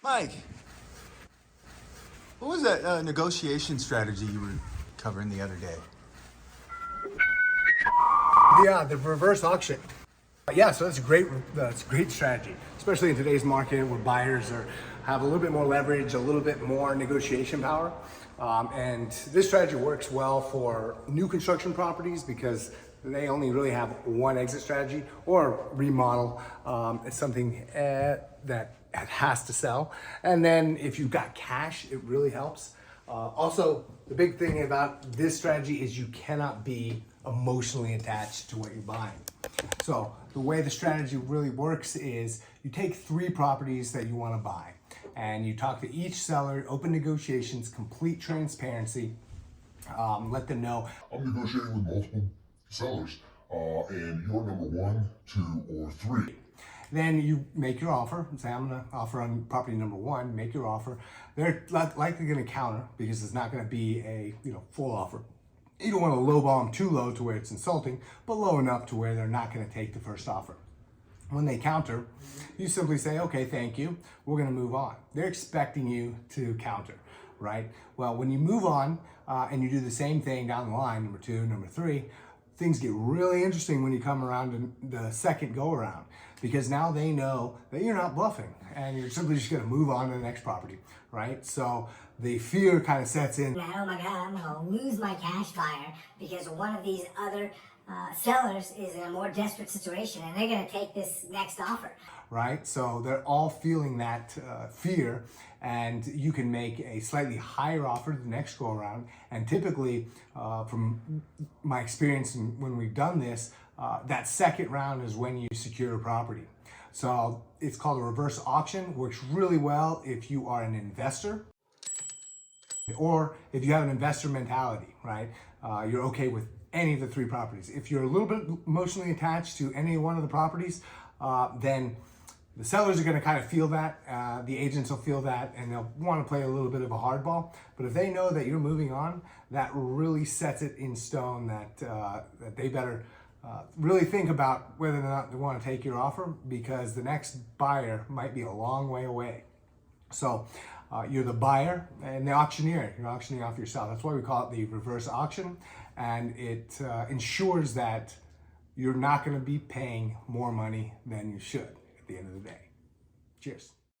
Mike, what was that negotiation strategy you were covering the other day? Yeah, the reverse auction. Yeah, so that's a great strategy, especially in today's market where buyers have a little bit more leverage, a little bit more negotiation power. And this strategy works well for new construction properties because they only really have one exit strategy, or remodel. It's something that has to sell. And then if you've got cash, it really helps. Also, the big thing about this strategy is you cannot be emotionally attached to what you're buying. So the way the strategy really works is you take 3 properties that you want to buy and you talk to each seller, open negotiations, complete transparency, let them know. I'm negotiating with multiple sellers and you're number 1, 2, or 3. Then you make your offer and say, I'm going to offer on property number 1, make your offer. They're likely going to counter because it's not going to be a full offer. You don't want to lowball them too low to where it's insulting, but low enough to where they're not going to take the first offer. When they counter, you simply say, okay, thank you, we're going to move on. They're expecting you to counter, right? Well, when you move on and you do the same thing down the line, number 2, number 3, things get really interesting when you come around in the second go around, because now they know that you're not bluffing and you're simply just going to move on to the next property, right? So the fear kind of sets in. Oh my God, I'm going to lose my cash buyer because one of these other sellers is in a more desperate situation and they're going to take this next offer. Right? So they're all feeling that fear, and you can make a slightly higher offer the next go around. And typically, from my experience when we've done this, that second round is when you secure a property. So it's called a reverse auction. Works really well if you are an investor or if you have an investor mentality, right? You're okay with any of the 3 properties. If you're a little bit emotionally attached to any one of the properties, then the sellers are going to kind of feel that, the agents will feel that, and they'll want to play a little bit of a hardball. But if they know that you're moving on, that really sets it in stone that they better really think about whether or not they want to take your offer, because the next buyer might be a long way away. So you're the buyer and the auctioneer. You're auctioning off yourself. That's why we call it the reverse auction, and it ensures that you're not going to be paying more money than you should at the end of the day. Cheers.